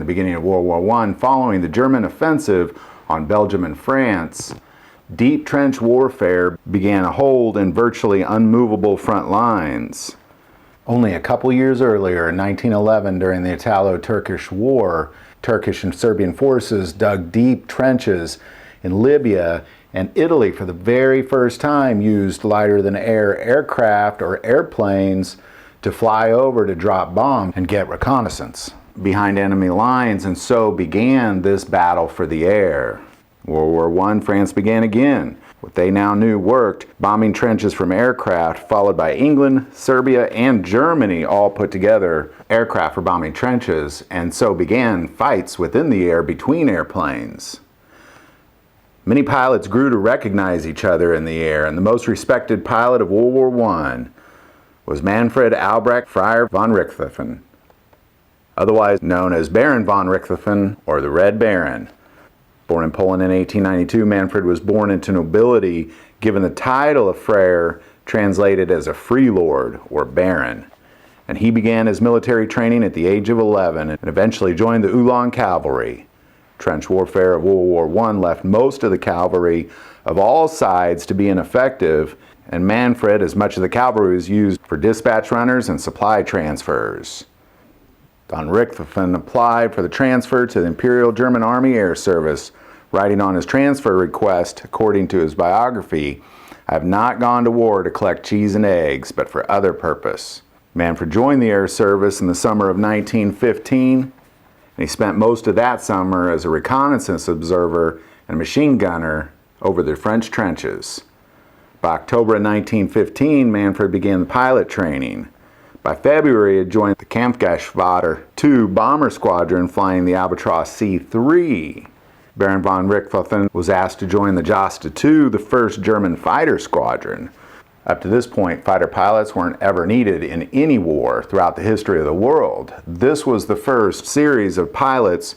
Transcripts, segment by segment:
beginning of World War I, following the German offensive on Belgium and France, deep trench warfare began to hold in virtually unmovable front lines. Only a couple years earlier, in 1911, during the Italo-Turkish War, Turkish and Serbian forces dug deep trenches in Libya, and Italy, for the very first time, used lighter-than-air aircraft or airplanes to fly over to drop bombs and get reconnaissance behind enemy lines, and so began this battle for the air. World War I, France began again. What they now knew worked, bombing trenches from aircraft, followed by England, Serbia, and Germany all put together aircraft for bombing trenches, and so began fights within the air between airplanes. Many pilots grew to recognize each other in the air, and the most respected pilot of World War I was Manfred Albrecht Freyr von Richthofen, otherwise known as Baron von Richthofen or the Red Baron. Born in Poland in 1892, Manfred was born into nobility, given the title of Freyr, translated as a free lord or baron. And he began his military training at the age of 11 and eventually joined the Ulan Cavalry. Trench warfare of World War I left most of the cavalry of all sides to be ineffective, and Manfred, as much of the cavalry, was used for dispatch runners and supply transfers. Von Richthofen applied for the transfer to the Imperial German Army Air Service, writing on his transfer request, according to his biography, "I have not gone to war to collect cheese and eggs, but for other purpose." Manfred joined the Air Service in the summer of 1915, and he spent most of that summer as a reconnaissance observer and machine gunner over the French trenches. By October of 1915, Manfred began the pilot training. By February, he had joined the Kampfgeschwader 2 bomber squadron flying the Albatros C-3. Baron von Richthofen was asked to join the Jasta 2, the first German fighter squadron. Up to this point, fighter pilots weren't ever needed in any war throughout the history of the world. This was the first series of pilots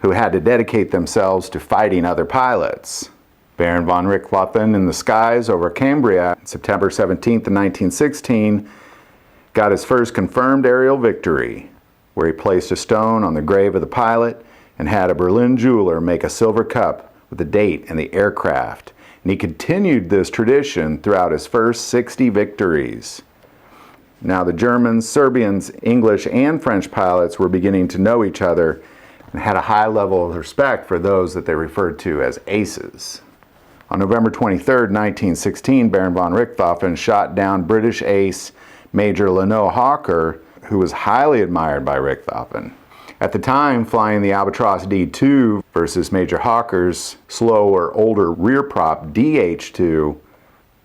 who had to dedicate themselves to fighting other pilots. Baron von Richthofen, in the skies over Cambria, September 17th, 1916, got his first confirmed aerial victory, where he placed a stone on the grave of the pilot and had a Berlin jeweler make a silver cup with the date and the aircraft. And he continued this tradition throughout his first 60 victories. Now the Germans, Serbians, English, and French pilots were beginning to know each other and had a high level of respect for those that they referred to as aces. On November 23, 1916, Baron von Richthofen shot down British ace Major Lenox Hawker, who was highly admired by Richthofen. At the time, flying the Albatros D2 versus Major Hawker's slower, older rear prop DH2,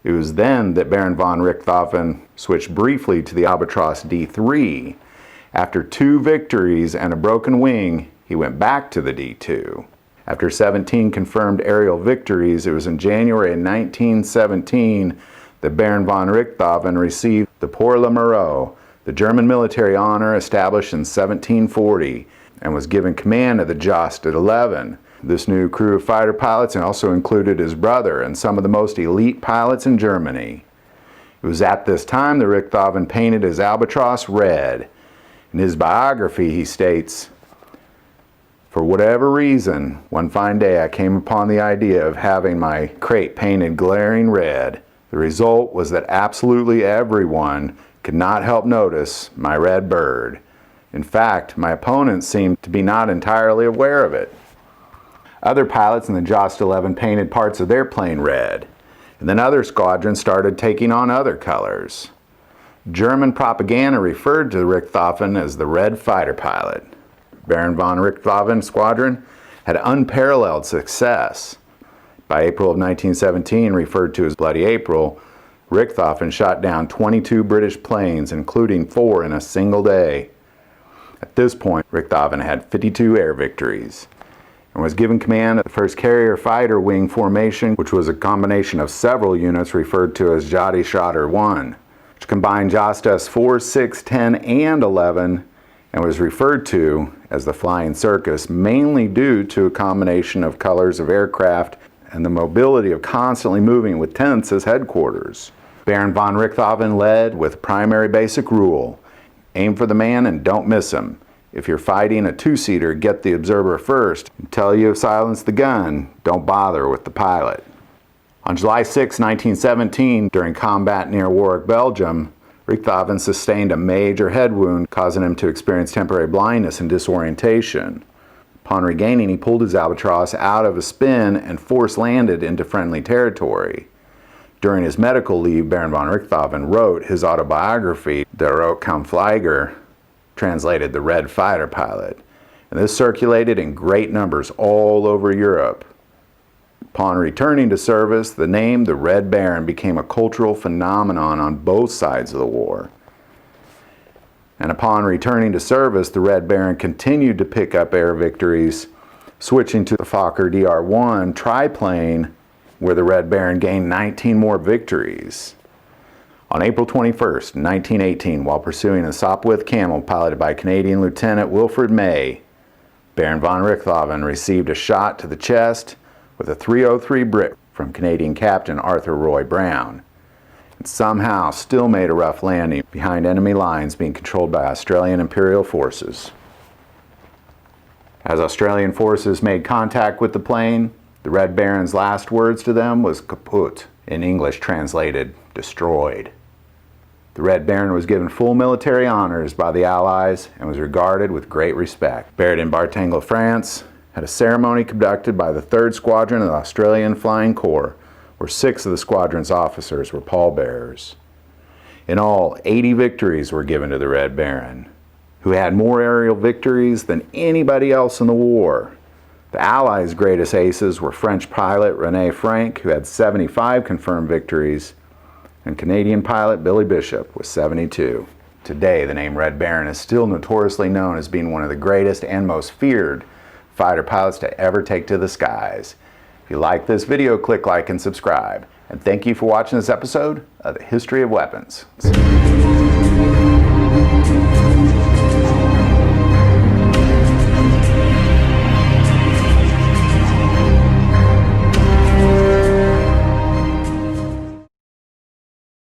it was then that Baron von Richthofen switched briefly to the Albatros D3. After 2 victories and a broken wing, he went back to the D2. After 17 confirmed aerial victories, it was in January of 1917 that Baron von Richthofen received the Pour le Mérite, the German military honor established in 1740, and was given command of the Jost at 11. This new crew of fighter pilots also included his brother and some of the most elite pilots in Germany. It was at this time that Richthofen painted his Albatros red. In his biography, he states, "For whatever reason, one fine day I came upon the idea of having my crate painted glaring red. The result was that absolutely everyone could not help notice my red bird. In fact, my opponents seemed to be not entirely aware of it." Other pilots in the Jost 11 painted parts of their plane red, and then other squadrons started taking on other colors. German propaganda referred to Richthofen as the Red Fighter Pilot. Baron von Richthofen's squadron had unparalleled success. By April of 1917, referred to as Bloody April, Richthofen shot down 22 British planes, including 4 in a single day. At this point, Richthofen had 52 air victories and was given command of the 1st Carrier Fighter Wing Formation, which was a combination of several units referred to as Jagdschwader 1, which combined Jostas 4, 6, 10, and 11, and was referred to as the Flying Circus, mainly due to a combination of colors of aircraft and the mobility of constantly moving with tents as headquarters. Baron von Richthofen led with primary basic rule: aim for the man and don't miss him. If you're fighting a two-seater, get the observer first. Until you have silenced the gun, don't bother with the pilot. On July 6, 1917, during combat near Warwick, Belgium, Richthofen sustained a major head wound, causing him to experience temporary blindness and disorientation. Upon regaining, he pulled his albatross out of a spin and force landed into friendly territory. During his medical leave, Baron von Richthofen wrote his autobiography, Der Rote-Kampfflieger, translated the Red Fighter Pilot, and this circulated in great numbers all over Europe. Upon returning to service, the name the Red Baron became a cultural phenomenon on both sides of the war. And upon returning to service, the Red Baron continued to pick up air victories, switching to the Fokker DR-1 triplane, where the Red Baron gained 19 more victories. On April 21st, 1918, while pursuing a Sopwith Camel piloted by Canadian Lieutenant Wilfred May, Baron von Richthofen received a shot to the chest with a .303 Brit from Canadian Captain Arthur Roy Brown, and somehow still made a rough landing behind enemy lines being controlled by Australian Imperial forces. As Australian forces made contact with the plane, the Red Baron's last words to them was kaput, in English translated destroyed. The Red Baron was given full military honors by the Allies and was regarded with great respect. Buried in Bartingle, France, had a ceremony conducted by the 3rd Squadron of the Australian Flying Corps, where 6 of the squadron's officers were pallbearers. In all, 80 victories were given to the Red Baron, who had more aerial victories than anybody else in the war. The Allies' greatest aces were French pilot René Frank, who had 75 confirmed victories, and Canadian pilot Billy Bishop with 72. Today, the name Red Baron is still notoriously known as being one of the greatest and most feared fighter pilots to ever take to the skies. If you like this video, click like and subscribe. And thank you for watching this episode of The History of Weapons.